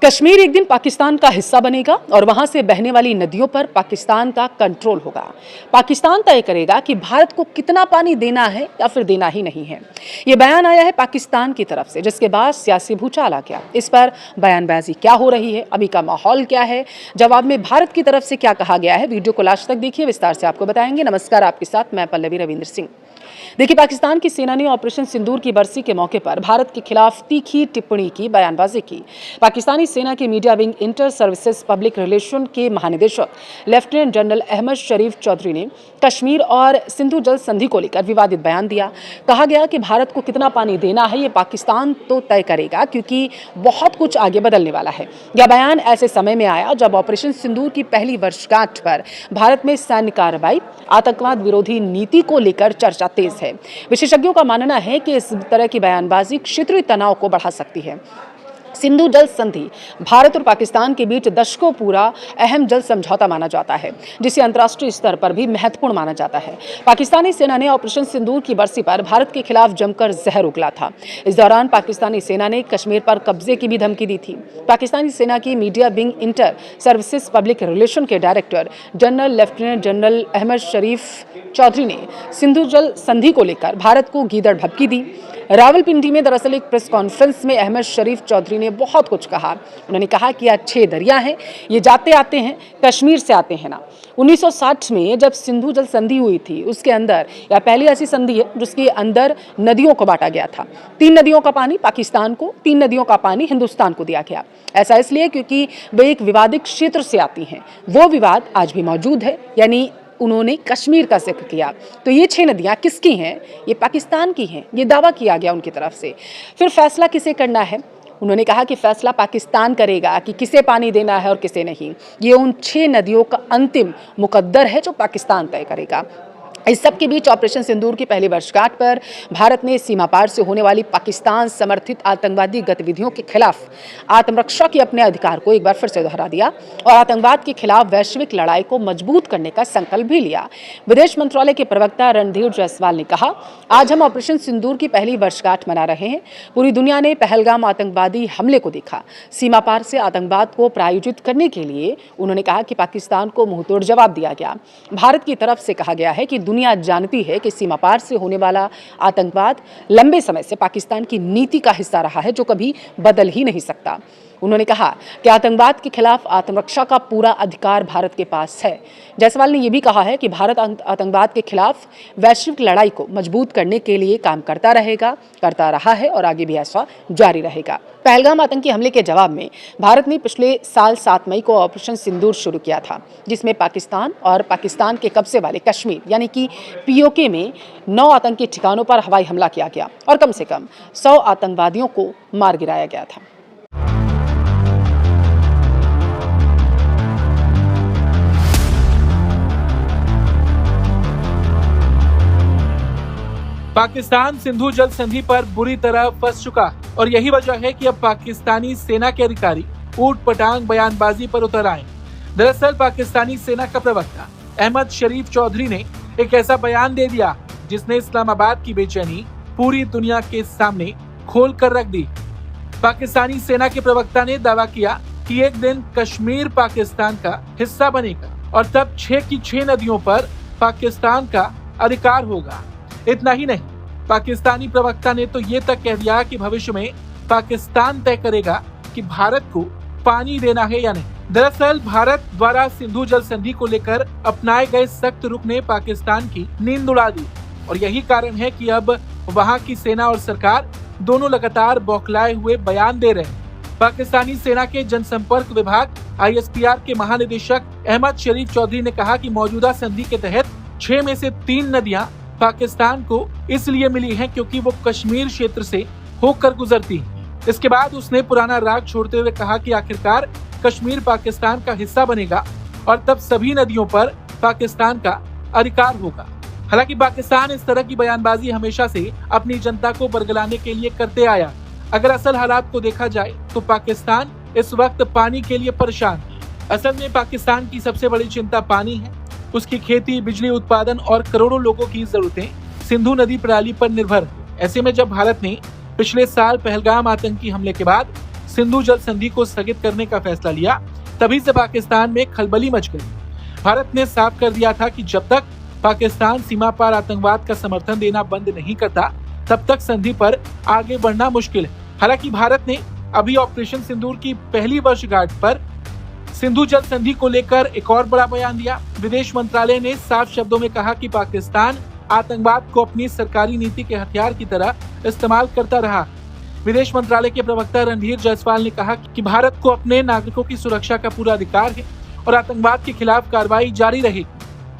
कश्मीर एक दिन पाकिस्तान का हिस्सा बनेगा और वहां से बहने वाली नदियों पर पाकिस्तान का कंट्रोल होगा। पाकिस्तान तय करेगा कि भारत को कितना पानी देना है या फिर देना ही नहीं है। ये बयान आया है पाकिस्तान की तरफ से, जिसके बाद सियासी भूचाल आ गया। इस पर बयानबाजी क्या हो रही है, अभी का माहौल क्या है, जवाब में भारत की तरफ से क्या कहा गया है, वीडियो को लास्ट तक देखिए, विस्तार से आपको बताएंगे। नमस्कार, आपके साथ मैं पल्लवी रविंद्र सिंह। देखिए, पाकिस्तान की सेना ने ऑपरेशन सिंदूर की बरसी के मौके पर भारत के खिलाफ तीखी टिप्पणी की, बयानबाजी की। पाकिस्तानी सेना के media wing inter services public relation के महानिदेशक लेफ्टिनेंट जनरल अहमद शरीफ चौधरी ने कश्मीर और सिंधु जल संधि को लेकर विवादित बयान दिया। कहा गया कि भारत को कितना पानी देना है ये पाकिस्तान तो तय करेगा, क्योंकि बहुत कुछ आगे बदलने वाला है। यह बयान ऐसे समय में आया जब ऑपरेशन सिंदूर की पहली वर्षगांठ पर भारत में सैन्य कार्रवाई, आतंकवाद विरोधी नीति को लेकर चर्चा तेज है। विशेषज्ञों का मानना है कि इस तरह की बयानबाजी क्षेत्रीय तनाव को बढ़ा सकती है। सिंधु जल संधि भारत और पाकिस्तान के बीच दशकों पूरा अहम जल समझौता माना जाता है, जिसे अंतर्राष्ट्रीय स्तर पर भी महत्वपूर्ण माना जाता है। पाकिस्तानी सेना ने ऑपरेशन सिंदूर की बरसी पर भारत के खिलाफ जमकर जहर उगला था। इस दौरान पाकिस्तानी सेना ने कश्मीर पर कब्जे की भी धमकी दी थी। पाकिस्तानी सेना की media wing inter services public relation के director general lieutenant general Ahmed Sharif Chaudhry ने सिंधु जल संधि को लेकर भारत को गीदड़ भभकी दी। रावलपिंडी में दरअसल एक प्रेस कॉन्फ्रेंस में अहमद शरीफ चौधरी ने बहुत कुछ कहा। उन्होंने कहा कि यह 6 दरिया हैं, ये जाते आते हैं, कश्मीर से आते हैं ना। 1960 में जब सिंधु जल संधि हुई थी, उसके अंदर यह पहली ऐसी संधि है जिसके अंदर नदियों को बांटा गया था। 3 नदियों का पानी पाकिस्तान को, 3 नदियों का पानी हिंदुस्तान को दिया गया। ऐसा इसलिए क्योंकि वे एक विवादित क्षेत्र से आती हैं। वो विवाद आज भी मौजूद है, यानी उन्होंने कश्मीर का जिक्र किया। तो ये 6 नदियां किसकी हैं? ये पाकिस्तान की हैं, ये दावा किया गया उनकी तरफ से। फिर फैसला किसे करना है? उन्होंने कहा कि फैसला पाकिस्तान करेगा कि किसे पानी देना है और किसे नहीं। ये उन 6 नदियों का अंतिम मुकद्दर है जो पाकिस्तान तय करेगा। इस सब के बीच ऑपरेशन सिंदूर की पहली वर्षगांठ पर भारत ने सीमा पार से होने वाली पाकिस्तान समर्थित आतंकवादी गतिविधियों के खिलाफ आत्मरक्षा के अपने अधिकार को एक बार फिर से दोहरा दिया और आतंकवाद के खिलाफ वैश्विक लड़ाई को मजबूत करने का संकल्प भी लिया। विदेश मंत्रालय के प्रवक्ता रणधीर जायसवाल ने कहा, आज हम ऑपरेशन सिंदूर की पहली वर्षगांठ मना रहे हैं। पूरी दुनिया ने पहलगाम आतंकवादी हमले को देखा। सीमा पार से आतंकवाद को प्रायोजित करने के लिए उन्होंने कहा कि पाकिस्तान को मुंहतोड़ जवाब दिया गया। भारत की तरफ से कहा गया है कि दुनिया जानती है कि सीमा पार से होने वाला आतंकवाद लंबे समय से पाकिस्तान की नीति का हिस्सा रहा है, जो कभी बदल ही नहीं सकता। उन्होंने कहा कि आतंकवाद के खिलाफ आत्मरक्षा का पूरा अधिकार भारत के पास है। जायसवाल ने यह भी कहा है कि भारत आतंकवाद के खिलाफ वैश्विक लड़ाई को मजबूत करने के लिए काम करता रहेगा, करता रहा है और आगे भी ऐसा जारी रहेगा। पहलगाम आतंकी हमले के जवाब में भारत ने पिछले साल 7 मई को ऑपरेशन सिंदूर शुरू किया था, जिसमें पाकिस्तान और पाकिस्तान के कब्जे वाले कश्मीर यानी कि POK में 9 आतंकी ठिकानों पर हवाई हमला किया गया और कम से कम 100 आतंकवादियों को मार गिराया गया था। पाकिस्तान सिंधु जल संधि पर बुरी तरह फंस चुका और यही वजह है कि अब पाकिस्तानी सेना के अधिकारी ऊट पटांग बयानबाजी पर उतर आए। दरअसल पाकिस्तानी सेना का प्रवक्ता अहमद शरीफ चौधरी ने एक ऐसा बयान दे दिया जिसने इस्लामाबाद की बेचैनी पूरी दुनिया के सामने खोल कर रख दी। पाकिस्तानी सेना के प्रवक्ता ने दावा किया कि एक दिन कश्मीर पाकिस्तान का हिस्सा बनेगा और तब 6 की 6 नदियों पर पाकिस्तान का अधिकार होगा। इतना ही नहीं, पाकिस्तानी प्रवक्ता ने तो ये तक कह दिया कि भविष्य में पाकिस्तान तय करेगा कि भारत को पानी देना है या नहीं। दरअसल भारत द्वारा सिंधु जल संधि को लेकर अपनाए गए सख्त रुख ने पाकिस्तान की नींद उड़ा दी और यही कारण है कि अब वहां की सेना और सरकार दोनों लगातार बौखलाए हुए बयान दे रहे हैं। पाकिस्तानी सेना के जनसंपर्क विभाग ISPR के महानिदेशक अहमद शरीफ चौधरी ने कहा कि मौजूदा संधि के तहत 6 में से 3 नदियां पाकिस्तान को इसलिए मिली हैं क्योंकि वो कश्मीर क्षेत्र से होकर गुजरती हैं। इसके बाद उसने पुराना राग छोड़ते हुए कहा कि आखिरकार कश्मीर पाकिस्तान का हिस्सा बनेगा और तब सभी नदियों पर पाकिस्तान का अधिकार होगा। हालांकि पाकिस्तान इस तरह की बयानबाजी हमेशा से अपनी जनता को बरगलाने के लिए करते आया। अगर असल हालात को देखा जाए तो पाकिस्तान इस वक्त पानी के लिए परेशान है। असल में पाकिस्तान की सबसे बड़ी चिंता पानी है। उसकी खेती, बिजली उत्पादन और करोड़ों लोगों की जरूरतें सिंधु नदी प्रणाली पर निर्भर है। ऐसे में जब भारत ने पिछले साल पहलगाम आतंकी हमले के बाद सिंधु जल संधि को स्थगित करने का फैसला लिया, तभी से पाकिस्तान में खलबली मच गई। भारत ने साफ कर दिया था कि जब तक पाकिस्तान सीमा पार आतंकवाद का समर्थन देना बंद नहीं करता, तब तक संधि पर आगे बढ़ना मुश्किल है। हालांकि भारत ने अभी ऑपरेशन सिंदूर की पहली वर्षगांठ पर सिंधु जल संधि को लेकर एक और बड़ा बयान दिया। विदेश मंत्रालय ने साफ शब्दों में कहा कि पाकिस्तान आतंकवाद को अपनी सरकारी नीति के हथियार की तरह इस्तेमाल करता रहा। विदेश मंत्रालय के प्रवक्ता रणधीर जायसवाल ने कहा कि भारत को अपने नागरिकों की सुरक्षा का पूरा अधिकार है और आतंकवाद के खिलाफ कार्रवाई जारी रहेगी।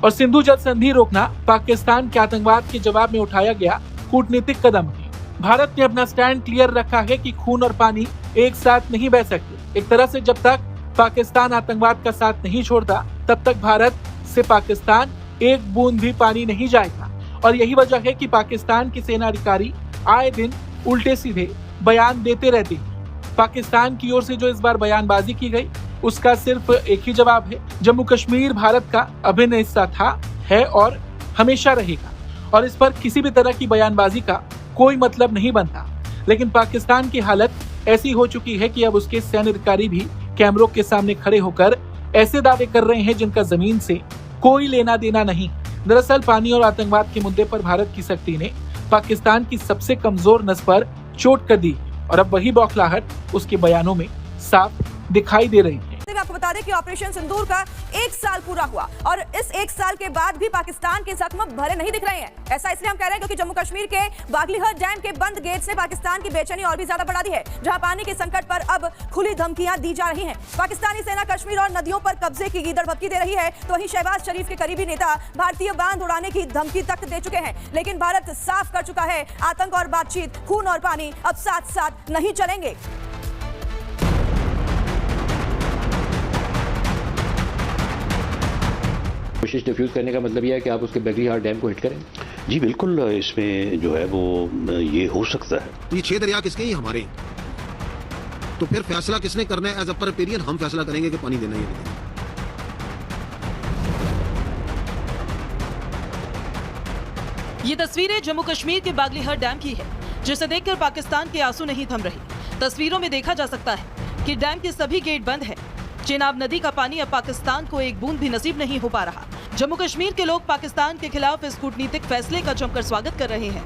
और सिंधु जल संधि रोकना पाकिस्तान के आतंकवाद के जवाब में उठाया गया कूटनीतिक कदम है। भारत ने अपना स्टैंड क्लियर रखा है कि खून और पानी एक साथ नहीं बह सकते। एक तरह से जब तक पाकिस्तान आतंकवाद का साथ नहीं छोड़ता, तब तक भारत से पाकिस्तान एक बूंद भी पानी नहीं जाएगा। और यही वजह है कि पाकिस्तान के सेना अधिकारी आए दिन उल्टे सीधे बयान देते रहते हैं। पाकिस्तान की ओर से जो इस बार बयानबाजी की गई, उसका सिर्फ एक ही जवाब है, जम्मू कश्मीर भारत का अभिन्न हिस्सा था, है और हमेशा रहेगा। और इस पर किसी भी तरह की बयानबाजी का कोई मतलब नहीं बनता। लेकिन पाकिस्तान की हालत ऐसी हो चुकी है कि अब उसके सैन्य अधिकारी भी कैमरों के सामने खड़े होकर ऐसे दावे कर रहे हैं जिनका जमीन से कोई लेना देना नहीं। दरअसल पानी और आतंकवाद के मुद्दे पर भारत की सख्ती ने पाकिस्तान की सबसे कमजोर नस पर चोट कर दी और अब वही बौखलाहट उसके बयानों में साफ दिखाई दे रही है। आपको बता दें कि ऑपरेशन सिंदूर का 1 साल पूरा हुआ और इस 1 साल के बाद भी पाकिस्तान के जख्म भरे नहीं दिख रहे हैं। ऐसा इसलिए हम कह रहे हैं क्योंकि जम्मू कश्मीर के बागलीहर डैम के बंद गेट्स ने पाकिस्तान की बेचैनी और भी ज्यादा बढ़ा दी है, जहां पानी के संकट पर अब खुली धमकियां दी जा रही हैं। पाकिस्तानी सेना कश्मीर और नदियों पर कब्जे की गीदड़ भपकी दे रही है, तो वहीं शहबाज शरीफ के करीबी नेता भारतीय बांध उड़ाने की धमकी तक दे चुके हैं। लेकिन भारत साफ कर चुका है, आतंक और बातचीत, खून और पानी अब साथ साथ नहीं चलेंगे। कोशिश डिफ्यूज करने का मतलब यह है कि आप उसके बागलीहार डैम को हिट करें। जी बिल्कुल, इसमें जो है वो ये हो सकता है। ये 6 दरिया किसके हैं? हमारे। तो फिर फैसला किसने करना है? एज अ रिपेरियन हम फैसला करेंगे कि पानी देना या नहीं देना। ये तस्वीरें जम्मू कश्मीर के बागलीहर डैम की है, जिसे देखकर पाकिस्तान के आंसू नहीं थम रहे। तस्वीरों में देखा जा सकता है कि डैम के सभी गेट बंद हैं। चेनाब नदी का पानी अब पाकिस्तान को एक बूंद भी नसीब नहीं हो पा रहा। जम्मू कश्मीर के लोग पाकिस्तान के खिलाफ इस कूटनीतिक फैसले का जमकर स्वागत कर रहे हैं।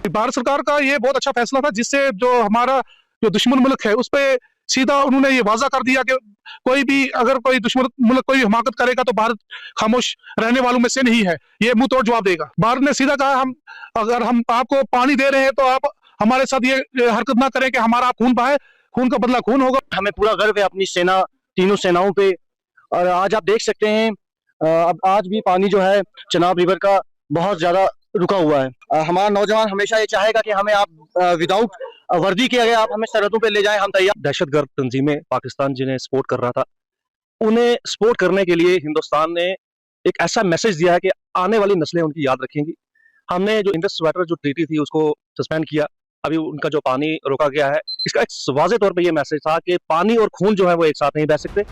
भारत सरकार का ये बहुत अच्छा फैसला था, जिससे जो हमारा जो दुश्मन मुल्क है उस पर सीधा उन्होंने ये वाजा कर दिया कि कोई भी अगर कोई दुश्मन मुल्क कोई हमाकत करेगा तो भारत खामोश रहने वालों में से नहीं है, ये मुंह तोड़ जवाब देगा। भारत ने सीधा कहा अगर हम आपको पानी दे रहे हैं तो आप हमारे साथ ये हरकत ना करें कि हमारा खून बहाए, खून का बदला खून होगा। हमें पूरा गर्व है अपनी सेना, तीनों सेनाओं पे। और आज आप देख सकते हैं अब आज भी पानी जो है चनाब रिवर का बहुत ज्यादा रुका हुआ है। हमारा नौजवान हमेशा ये चाहेगा कि हमें आप विदाउट वर्दी के अगर आप हमें सरहदों पे ले जाएं, हम तैयार। दहशतगर्द तंजीमें पाकिस्तान जिन्हें सपोर्ट कर रहा था, उन्हें सपोर्ट करने के लिए हिंदुस्तान ने एक ऐसा मैसेज दिया है कि आने वाली नस्लें उनकी याद रखेंगी। हमने जो इंडस वाटर जो ट्रीटी थी उसको सस्पेंड किया, अभी उनका जो पानी रोका गया है, इसका एक वाज़ेह तौर पे ये मैसेज था कि पानी और खून जो है वो एक साथ नहीं बह सकते।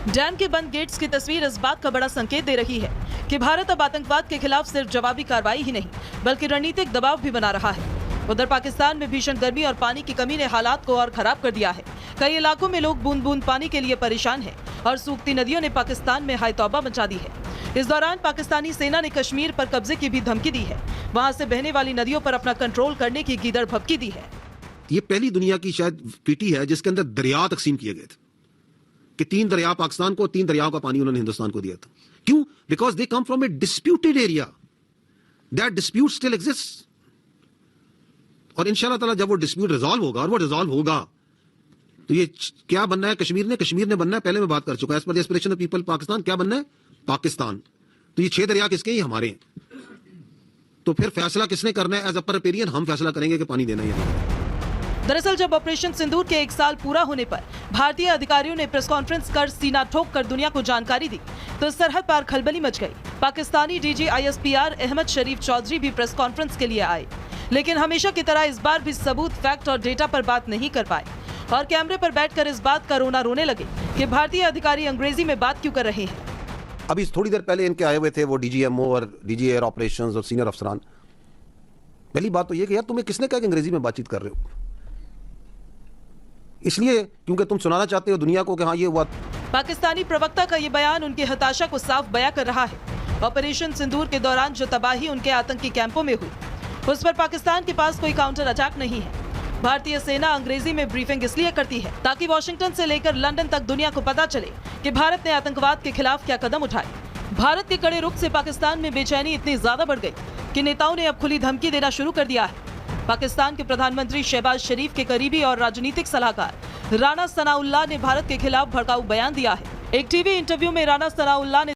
डैम के बंद गेट्स की तस्वीर इस बात का बड़ा संकेत दे रही है कि भारत अब आतंकवाद के खिलाफ सिर्फ जवाबी कार्रवाई ही नहीं बल्कि रणनीतिक दबाव भी बना रहा है। उधर पाकिस्तान में भीषण गर्मी और पानी की कमी ने हालात को और खराब कर दिया है। कई इलाकों में लोग बूंद बूंद पानी के लिए परेशान हैं और सूखती नदियों ने पाकिस्तान में हाय तौबा मचा दी है। इस दौरान पाकिस्तानी सेना ने कश्मीर पर कब्जे की भी धमकी दी है, वहां से बहने वाली नदियों पर अपना कंट्रोल करने की गीदड़ भपकी दी है। ये पहली दुनिया की शायद ट्रीटी है जिसके अंदर दरिया तकसीम किए गए थे कि 3 दरिया पाकिस्तान को, 3 दरियाओं का पानी उन्होंने हिंदुस्तान को दिया था। क्यों? Because they come from A disputed area, that dispute still exist. और इंशाल्लाह ताला जब वो डिस्प्यूट रिजॉल्व होगा, और वो रिजॉल्व होगा, तो ये क्या बनना है कश्मीर ने बनना है। पहले मैं बात कर चुका, as per the aspiration of people Pakistan क्या बनना है? पाकिस्तान। तो ये 6 दरिया किसके हैं? हमारे। तो फिर फैसला किसने करना है? एज अ रिपेरियन हम फैसला करेंगे कि पानी देना या नहीं। दरअसल जब ऑपरेशन सिंदूर के 1 साल पूरा होने पर भारतीय अधिकारियों ने प्रेस कॉन्फ्रेंस कर सीना ठोक कर दुनिया को जानकारी दी, तो सरहद पार खलबली मच गई। पाकिस्तानी डीजी ISPR अहमद शरीफ चौधरी भी प्रेस कॉन्फ्रेंस के लिए आए, लेकिन हमेशा की तरह इस बार भी सबूत, फैक्ट और डेटा पर बात नहीं कर पाए और कैमरे पर बैठकर इस बात का रोना रोने लगे कि भारतीय अधिकारी अंग्रेजी में बात क्यों कर रहे हैं। अभी थोड़ी देर पहले इनके आए हुए थे वो DGMO और DG एयर ऑपरेशंस और सीनियर अफसरान। पहली बात तो ये कि यार तुम्हें किसने कहा कि अंग्रेजी में बातचीत कर रहे हो? इसलिए क्योंकि तुम सुनाना चाहते हो दुनिया को कि हाँ ये हुआ। पाकिस्तानी प्रवक्ता का ये बयान उनकी हताशा को साफ बयां कर रहा है। ऑपरेशन सिंदूर के दौरान जो तबाही उनके आतंकी कैंपों में हुई, उस पर पाकिस्तान के पास कोई काउंटर अटैक नहीं है। भारतीय सेना अंग्रेजी में ब्रीफिंग इसलिए करती है ताकि वॉशिंगटन से लेकर लंदन तक दुनिया को पता चले कि भारत ने आतंकवाद के खिलाफ क्या कदम उठाए। भारत के कड़े रुख से पाकिस्तान में बेचैनी इतनी ज्यादा बढ़ गई कि नेताओं ने अब खुली धमकी देना शुरू कर दिया है। पाकिस्तान के प्रधानमंत्री शहबाज शरीफ के करीबी और राजनीतिक सलाहकार राणा सनाउल्लाह ने भारत के खिलाफ भड़काऊ बयान दिया है। एक टीवी इंटरव्यू में राणा सनाउल्लाह ने